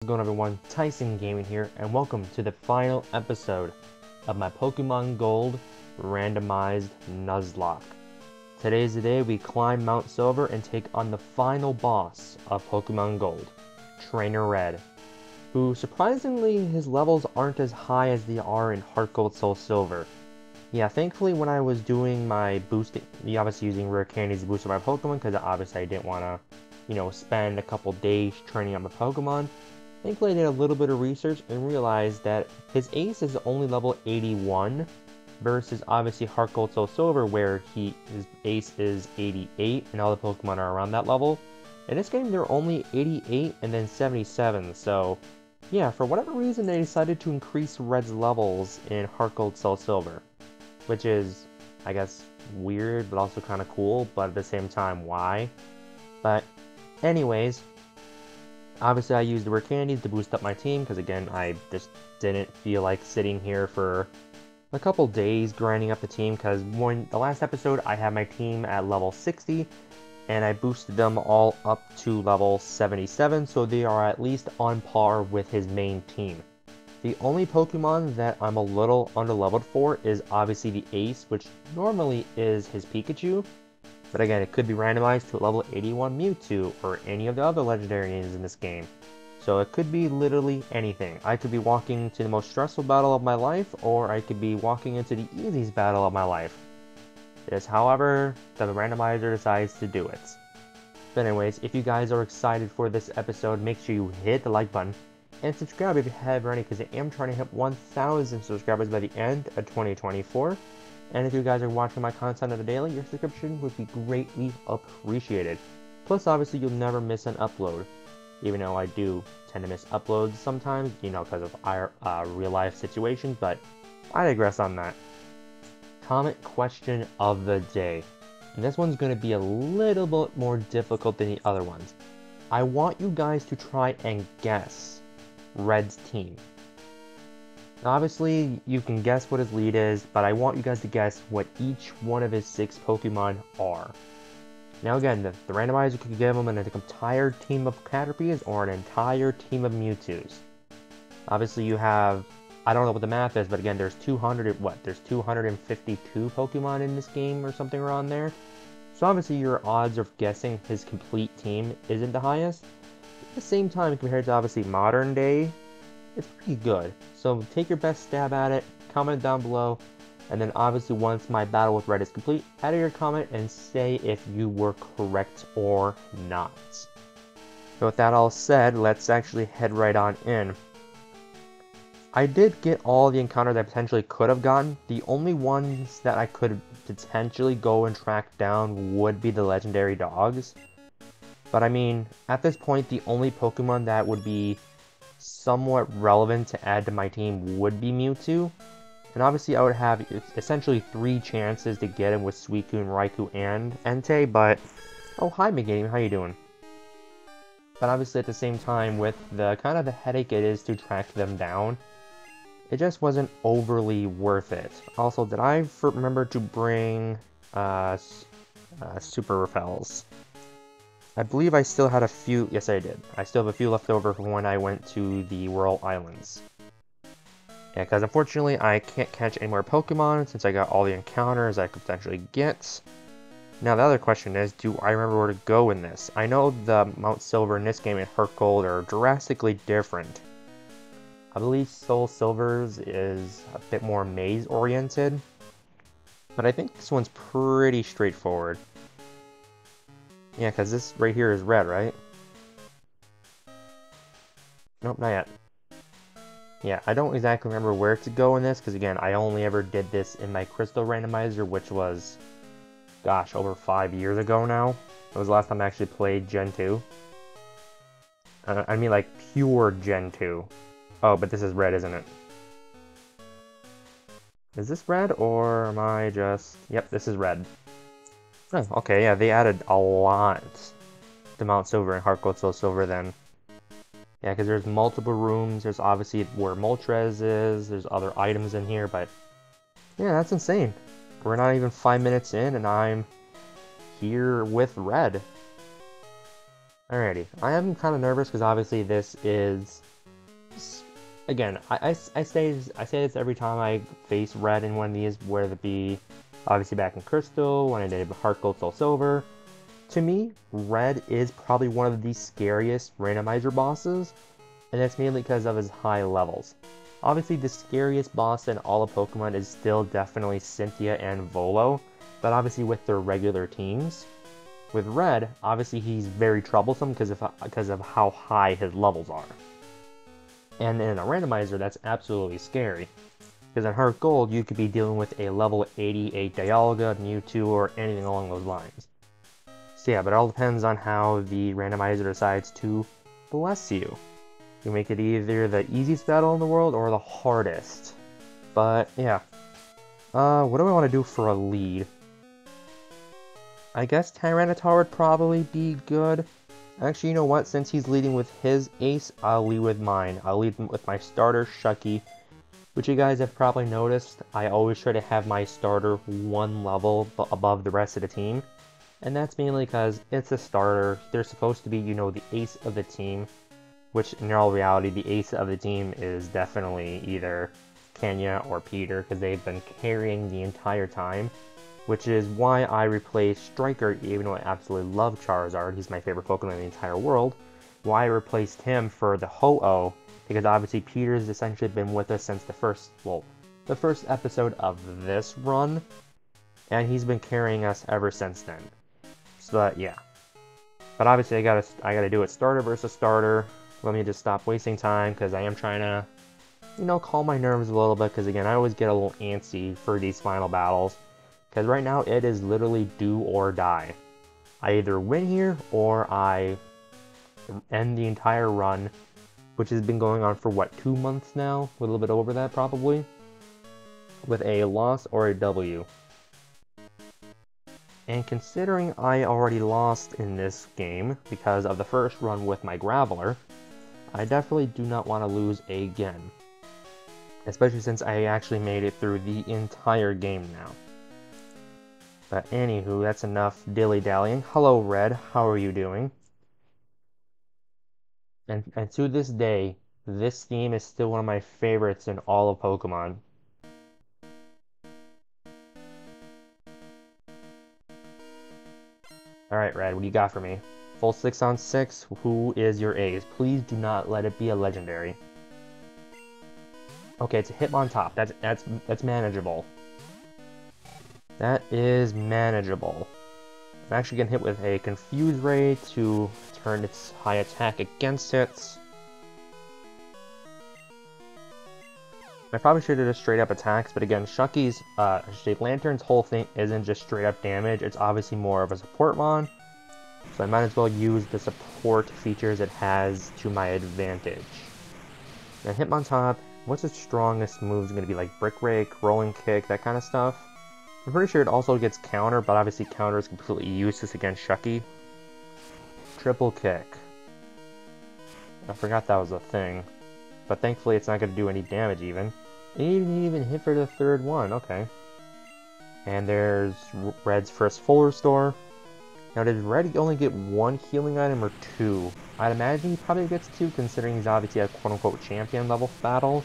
What's going on, everyone? Tyson Gaming here, and welcome to the final episode of my Pokemon Gold randomized Nuzlocke. Today's the day we climb Mount Silver and take on the final boss of Pokemon Gold, Trainer Red, who surprisingly his levels aren't as high as they are in Heart Gold Soul Silver. Yeah, thankfully when I was doing my boosting, obviously using rare candies to boost my Pokemon, because obviously I didn't want to, spend a couple days training up my Pokemon. Thankfully I did a little bit of research and realized that his ace is only level 81, versus obviously Heart Gold Soul Silver where his ace is 88 and all the Pokemon are around that level. In this game they're only 88 and then 77, so yeah, for whatever reason they decided to increase Red's levels in Heart Gold Soul Silver. Which is, I guess, weird, but also kind of cool, but at the same time, why? But anyways, obviously I used the rare candies to boost up my team, because again, I just didn't feel like sitting here for a couple days grinding up the team, because when the last episode I had my team at level 60, and I boosted them all up to level 77, so they are at least on par with his main team. The only Pokemon that I'm a little underleveled for is obviously the Ace, which normally is his Pikachu. But again, it could be randomized to a level 81 Mewtwo or any of the other legendarians in this game. So it could be literally anything. I could be walking to the most stressful battle of my life, or I could be walking into the easiest battle of my life. It is however the randomizer decides to do it. But anyways, if you guys are excited for this episode, make sure you hit the like button. And subscribe if you have already, because I am trying to hit 1,000 subscribers by the end of 2024. And if you guys are watching my content on the daily, your subscription would be greatly appreciated. Plus, obviously, you'll never miss an upload. Even though I do tend to miss uploads sometimes, because of our real life situations, but I digress on that. Comment question of the day. And this one's going to be a little bit more difficult than the other ones. I want you guys to try and guess Red's team. Now, obviously, you can guess what his lead is, but I want you guys to guess what each one of his 6 Pokemon are. Now again, the randomizer could give him an entire team of Caterpies or an entire team of Mewtwo's. Obviously you have, I don't know what the math is, but again, there's 252 Pokemon in this game or something around there. So obviously your odds of guessing his complete team isn't the highest. At the same time, compared to obviously modern day, it's pretty good. So take your best stab at it, comment down below, and then obviously once my battle with Red is complete, add your comment and say if you were correct or not. So with that all said, let's actually head right on in. I did get all the encounters I potentially could have gotten. The only ones that I could potentially go and track down would be the legendary dogs. But I mean, at this point, the only Pokemon that would be somewhat relevant to add to my team would be Mewtwo. And obviously I would have essentially 3 chances to get him with Suicune, Raikou, and Entei, but... Oh, hi McGame, how you doing? But obviously at the same time, with the kind of the headache it is to track them down, it just wasn't overly worth it. Also, did I remember to bring Super Repels? I believe I still had a few, yes I did. I still have a few left over from when I went to the Whirl Islands. Yeah, because unfortunately I can't catch any more Pokemon since I got all the encounters I could potentially get. Now the other question is, do I remember where to go in this? I know the Mount Silver in this game and Heart Gold are drastically different. I believe Soul Silver's is a bit more maze oriented, but I think this one's pretty straightforward. Yeah, because this right here is red, right? Nope, not yet. Yeah, I don't exactly remember where to go in this, because again, I only ever did this in my Crystal Randomizer, which was, gosh, over 5 years ago now. That was the last time I actually played Gen 2. I mean, like, pure Gen 2. Oh, but this is red, isn't it? Is this red, or am I just... Yep, this is red. Oh, okay, yeah, they added a lot to Mount Silver and Heart Gold Soul Silver then. Yeah, because there's multiple rooms, there's obviously where Moltres is, there's other items in here, but... Yeah, that's insane. We're not even 5 minutes in, and I'm here with Red. Alrighty, I am kind of nervous because obviously this is, again, I say this every time I face red in one of these, whether it be obviously back in Crystal, when I did Heart Gold, Soul Silver. To me, red is probably one of the scariest randomizer bosses, and that's mainly because of his high levels. Obviously, the scariest boss in all of Pokemon is still definitely Cynthia and Volo, but obviously with their regular teams. With Red, obviously he's very troublesome because of how high his levels are. And in a randomizer, that's absolutely scary. Because in Heart Gold, you could be dealing with a level 88 Dialga, Mewtwo, or anything along those lines. So yeah, but it all depends on how the randomizer decides to bless you. You make it either the easiest battle in the world or the hardest. But yeah. What do I want to do for a lead? I guess Tyranitar would probably be good. Actually, you know what? Since he's leading with his ace, I'll lead with mine. I'll lead with my starter, Shucky. Which you guys have probably noticed, I always try to have my starter one level above the rest of the team. And that's mainly because it's a starter. They're supposed to be, you know, the ace of the team. Which, in all reality, the ace of the team is definitely either Kenya or Peter, because they've been carrying the entire time. Which is why I replaced Striker, even though I absolutely love Charizard. He's my favorite Pokemon in the entire world. Why I replaced him for the Ho-Oh, because obviously Peter's essentially been with us since the first episode of this run, and he's been carrying us ever since then. So yeah. But obviously I gotta do it starter versus starter. Let me just stop wasting time, because I am trying to, you know, calm my nerves a little bit, because again, I always get a little antsy for these final battles. Because right now, it is literally do or die. I either win here, or I end the entire run, which has been going on for, what, 2 months now? A little bit over that, probably? With a loss or a W. And considering I already lost in this game, because of the first run with my Graveler, I definitely do not want to lose again. Especially since I actually made it through the entire game now. But anywho, that's enough dilly-dallying. Hello, Red. How are you doing? And to this day, this theme is still one of my favorites in all of Pokemon. Alright, Red, what do you got for me? Full 6 on 6, who is your ace? Please do not let it be a legendary. Okay, it's a Hitmontop. That's manageable. That is manageable. I'm actually getting hit with a Confuse Ray to turn its high attack against it. I probably should have just straight up attacks, but again, Shucky's, Lantern's whole thing isn't just straight up damage, it's obviously more of a support mon. So I might as well use the support features it has to my advantage. Now Hitmontop, what's its strongest moves going to be, like Brick Rake, Rolling Kick, that kind of stuff? I'm pretty sure it also gets counter, but obviously counter is completely useless against Shucky. Triple Kick. I forgot that was a thing. But thankfully it's not going to do any damage even. It didn't even hit for the third one, okay. And there's Red's first full restore. Now did Red only get one healing item or 2? I'd imagine he probably gets 2, considering he's obviously a quote-unquote champion level battle.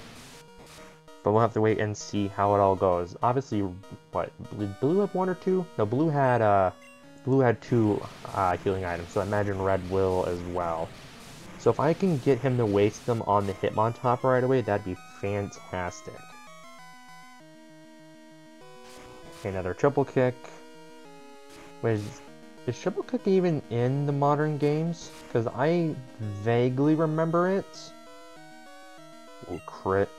But we'll have to wait and see how it all goes. Obviously, what, did Blue have 1 or 2? No, Blue had 2 healing items, so I imagine Red will as well. So if I can get him to waste them on the Hitmontop right away, that'd be fantastic. Okay, another Triple Kick. Wait, is Triple Kick even in the modern games? Because I vaguely remember it. Oh, crit.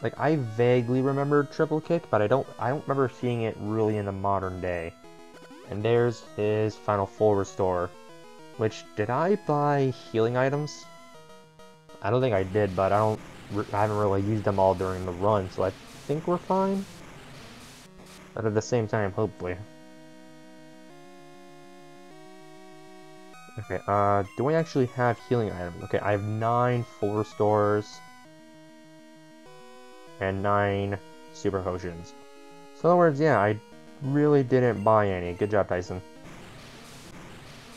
Like, I vaguely remember Triple Kick, but I don't remember seeing it really in the modern day. And there's his final full restore. Which, did I buy healing items? I don't think I did, but I haven't really used them all during the run, so I think we're fine. But at the same time, hopefully. Okay, do I actually have healing items? Okay, I have 9 full restores. And 9 super potions. So in other words, yeah, I really didn't buy any. Good job, Tyson.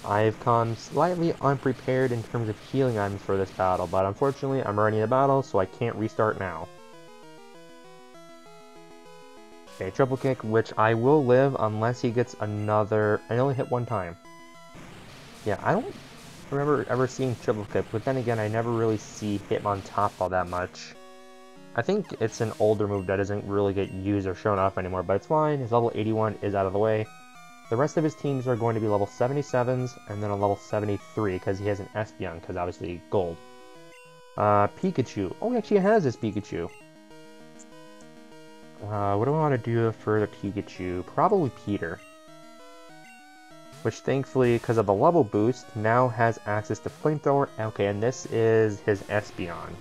I've come slightly unprepared in terms of healing items for this battle, but unfortunately I'm already in the battle, so I can't restart now. Okay, triple kick, which I will live unless he gets another... I only hit one time. Yeah, I don't remember ever seeing triple kick, but then again, I never really see him on top all that much. I think it's an older move that doesn't really get used or shown off anymore, but it's fine. His level 81 is out of the way. The rest of his teams are going to be level 77s, and then a level 73, because he has an Espeon, because obviously gold. Pikachu. Oh, he actually has this Pikachu. What do I want to do for the Pikachu? Probably Peter. Which thankfully, because of the level boost, now has access to Flamethrower. Okay, and this is his Espeon.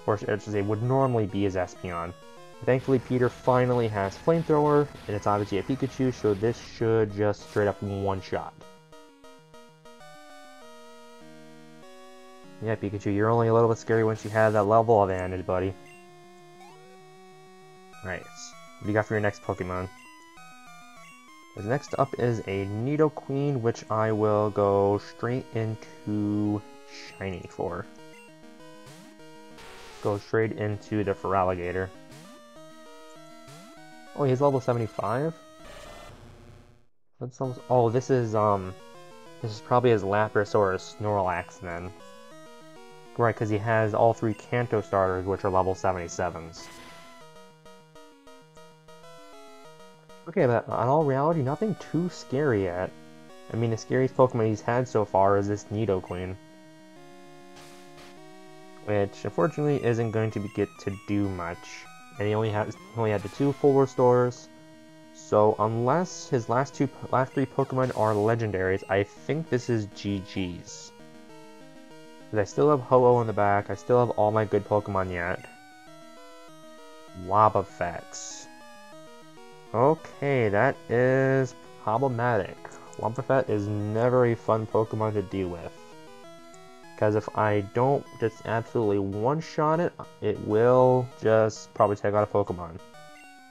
Or I should say, would normally be his Espeon. Thankfully, Peter finally has Flamethrower, and it's obviously a Pikachu, so this should just straight up one-shot. Yeah, Pikachu, you're only a little bit scary once you have that level advantage, buddy. Alright, what do you got for your next Pokemon? Because next up is a Nidoqueen, which I will go straight into Shiny for. Go straight into the Feraligatr. Oh, he's level 75? That's almost... Oh, this is probably his Lapras or his Snorlax then. Right, because he has all three Kanto starters, which are level 77s. Okay, but in all reality, nothing too scary yet. I mean, the scariest Pokemon he's had so far is this Nidoqueen. Which, unfortunately, isn't going to get to do much. And he only had the 2 full restores. So unless his last 3 Pokemon are legendaries, I think this is GG's. Because I still have Ho-Oh in the back, I still have all my good Pokemon yet. Wobbuffet. Okay, that is problematic. Wobbuffet is never a fun Pokemon to deal with. Because if I don't just absolutely one-shot it, it will just probably take out a Pokemon.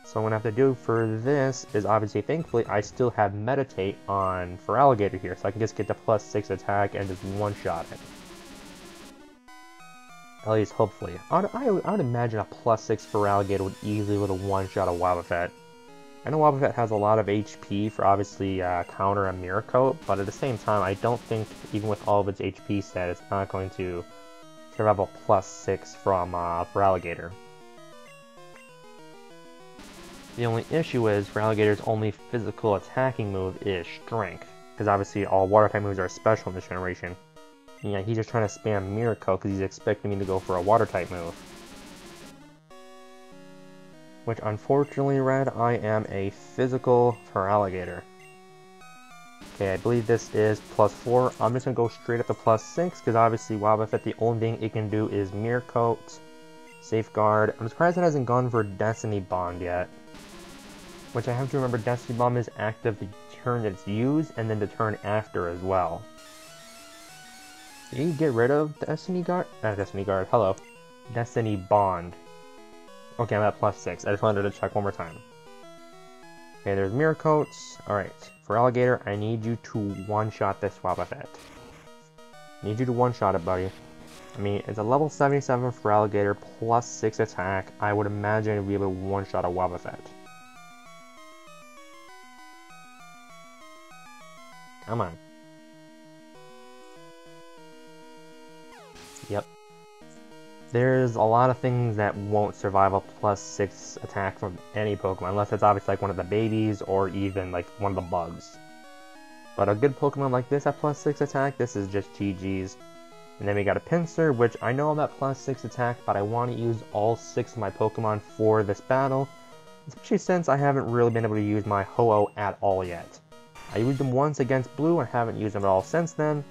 So what I'm going to have to do for this is obviously, thankfully, I still have Meditate on Feraligatr here, so I can just get the +6 attack and just one-shot it. At least, hopefully. I would imagine a +6 Feraligatr would easily would have one-shot a Wobbuffet. I know Wobbuffet has a lot of HP for obviously counter a Mirror Coat, but at the same time, I don't think, even with all of its HP set, it's not going to survive a +6 from Feraligatr. The only issue is Feraligator's only physical attacking move is Strength, because obviously all water type moves are special in this generation. And yeah, he's just trying to spam Mirror Coat because he's expecting me to go for a water type move. Which, unfortunately, Red, I am a physical Feraligatr. Okay, I believe this is +4. I'm just going to go straight up to +6, because obviously Wobbuffet, the only thing it can do is Mirror Coat, Safeguard. I'm surprised it hasn't gone for Destiny Bond yet. Which I have to remember, Destiny Bomb is active the turn that it's used, and then the turn after as well. Did you get rid of Destiny Guard? Not Destiny Guard, hello. Destiny Bond. Okay, I'm at +6. I just wanted to check one more time. Okay, there's Mirror Coats. Alright, Feraligatr, I need you to one-shot this Wobbuffet. I need you to one-shot it, buddy. I mean, it's a level 77 Feraligatr +6 attack. I would imagine it'd be able to one-shot a Wobbuffet. Come on. Yep. There's a lot of things that won't survive a +6 attack from any Pokemon, unless it's obviously like one of the babies or even like one of the bugs. But a good Pokemon like this at +6 attack, this is just GG's. And then we got a Pinsir, which I know I'm at +6 attack, but I want to use all 6 of my Pokemon for this battle, especially since I haven't really been able to use my Ho-Oh at all yet. I used them once against Blue and haven't used them at all since then.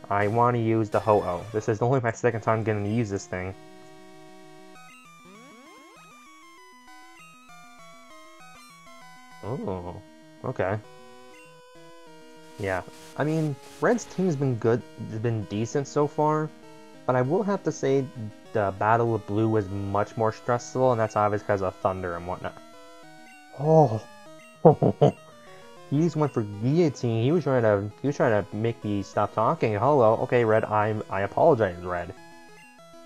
I want to use the Ho-Oh. This is only my second time getting to use this thing. Oh, okay. Yeah, I mean, Red's team's been good, been decent so far, but I will have to say the battle with Blue was much more stressful, and that's obvious because of Thunder and whatnot. Oh, He just went for guillotine. He was trying to make me stop talking. Hello, okay, Red. I apologize, Red.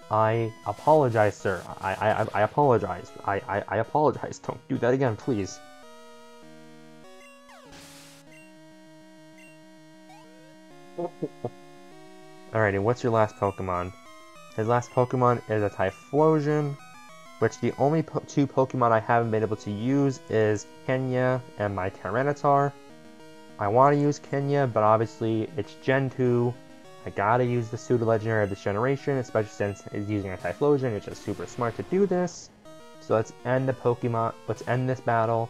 I apologize, sir. I apologize. I apologize. Don't do that again, please. Alrighty, what's your last Pokemon? His last Pokemon is a Typhlosion, which the only two Pokemon I haven't been able to use is Kenya and my Tyranitar. I want to use Kenya, but obviously it's Gen 2. I gotta use the Pseudo Legendary of this generation, especially since it's using a Typhlosion. It's just super smart to do this. So let's end this battle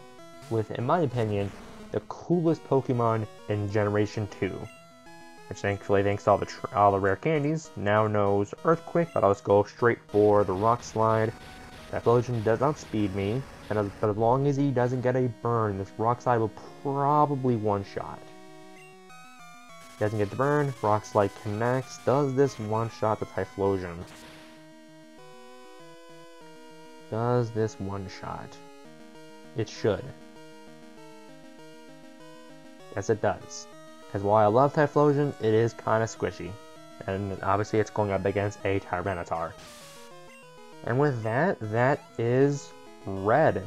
with, in my opinion, the coolest Pokemon in Generation 2. Which thankfully, thanks to all the rare candies, now knows Earthquake, but I'll just go straight for the Rock Slide. Typhlosion does outspeed me, and but as long as he doesn't get a burn, this Rock Slide will probably one-shot. Doesn't get the burn, Rock Slide connects. Does this one-shot the Typhlosion? Does this one-shot? It should. Yes, it does. Because while I love Typhlosion, it is kind of squishy. And obviously it's going up against a Tyranitar. And with that, that is Red.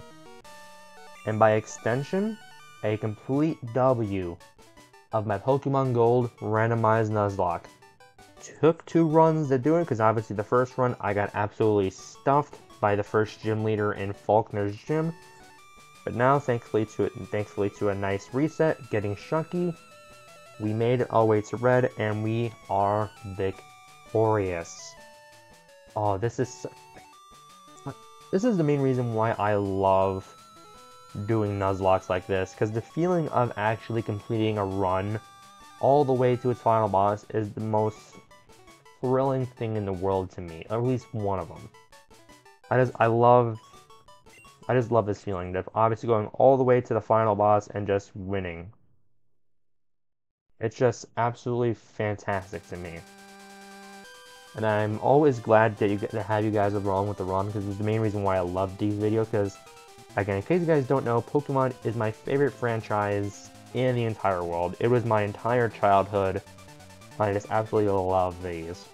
And by extension, a complete W of my Pokemon Gold randomized Nuzlocke. Took 2 runs to do it, because obviously the first run I got absolutely stuffed by the first gym leader in Faulkner's gym. But now, thankfully to a nice reset, getting Shucky, we made it all the way to Red, and we are victorious. Oh, this is the main reason why I love doing Nuzlocks like this, because the feeling of actually completing a run all the way to its final boss is the most thrilling thing in the world to me, or at least one of them. I just love this feeling of obviously going all the way to the final boss and just winning. It's just absolutely fantastic to me. And I'm always glad to have you guys along with the run, because it's the main reason why I love these videos, because, again, in case you guys don't know, Pokemon is my favorite franchise in the entire world. It was my entire childhood. I just absolutely love these.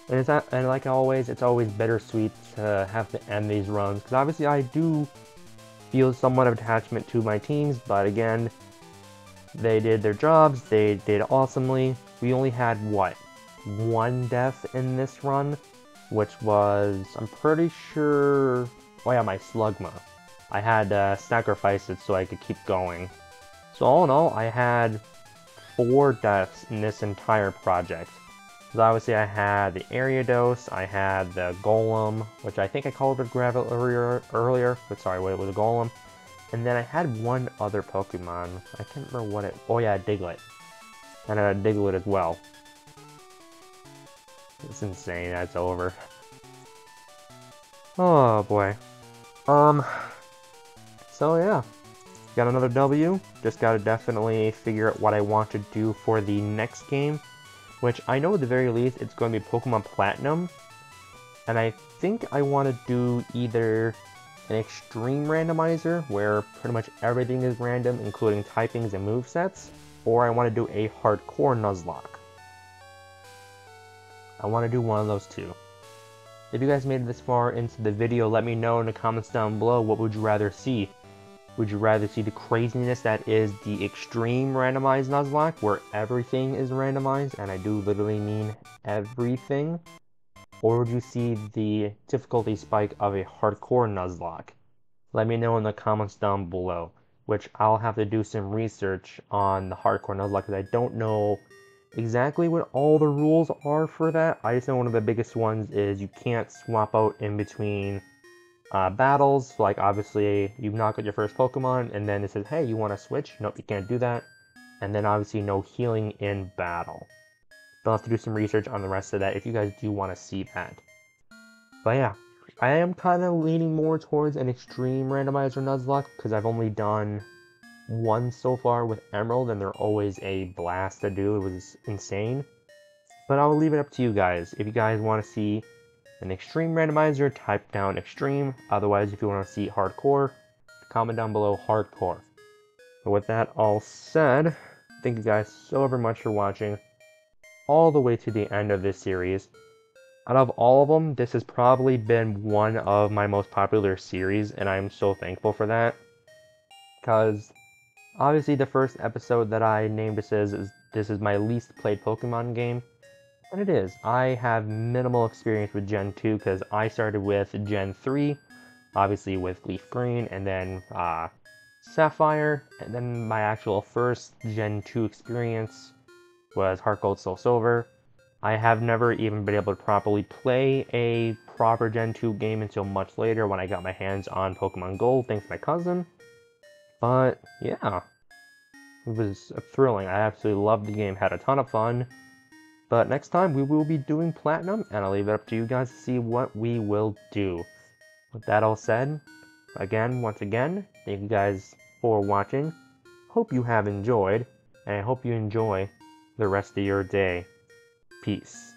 And like always, it's always bittersweet to have to end these runs, because obviously I do feel somewhat of attachment to my teams, but again, they did their jobs, they did awesomely. We only had, what, 1 death in this run, which was, I'm pretty sure, oh yeah, my Slugma. I had to sacrifice it so I could keep going. So all in all, I had 4 deaths in this entire project. Because obviously I had the Ariados, I had the Golem, which I think I called it Graveler earlier, but sorry, it was a Golem. And then I had 1 other Pokemon, I can't remember what it, oh yeah, Diglett. And I had a Diglett as well. It's insane, that's over. Oh boy. So yeah. Got another W. Just gotta definitely figure out what I want to do for the next game. Which I know at the very least it's going to be Pokemon Platinum. And I think I want to do either an extreme randomizer, where pretty much everything is random, including typings and movesets, or I want to do a hardcore Nuzlocke. I want to do one of those two. If you guys made it this far into the video, let me know in the comments down below, what would you rather see? Would you rather see the craziness that is the extreme randomized Nuzlocke, where everything is randomized, and I do literally mean everything? Or would you see the difficulty spike of a hardcore Nuzlocke? Let me know in the comments down below, which I'll have to do some research on the hardcore Nuzlocke, because I don't know exactly what all the rules are for that. I just know one of the biggest ones is you can't swap out in between battles. Like, obviously, you knock out your first Pokemon, and then it says, hey, you want to switch? Nope, you can't do that. And then, obviously, no healing in battle. I'll have to do some research on the rest of that if you guys do want to see that. But yeah, I am kind of leaning more towards an extreme randomizer Nuzlocke, because I've only done 1 so far with Emerald, and they're always a blast to do. It was insane. But I'll leave it up to you guys. If you guys want to see an extreme randomizer, type down extreme. Otherwise, if you want to see hardcore, comment down below hardcore. But with that all said, thank you guys so very much for watching all the way to the end of this series. Out of all of them, this has probably been one of my most popular series, and I'm so thankful for that. Because obviously the first episode that I named this is my least played Pokemon game. And it is. I have minimal experience with Gen 2 because I started with Gen 3, obviously with Leaf Green, and then Sapphire, and then my actual first Gen 2 experience was Heart Gold Soul Silver. I have never even been able to properly play a proper Gen 2 game until much later when I got my hands on Pokemon Gold, thanks to my cousin. But yeah, it was thrilling. I absolutely loved the game, had a ton of fun. But next time we will be doing Platinum, and I'll leave it up to you guys to see what we will do. With that all said, once again, thank you guys for watching. Hope you have enjoyed, and I hope you enjoy the rest of your day. Peace.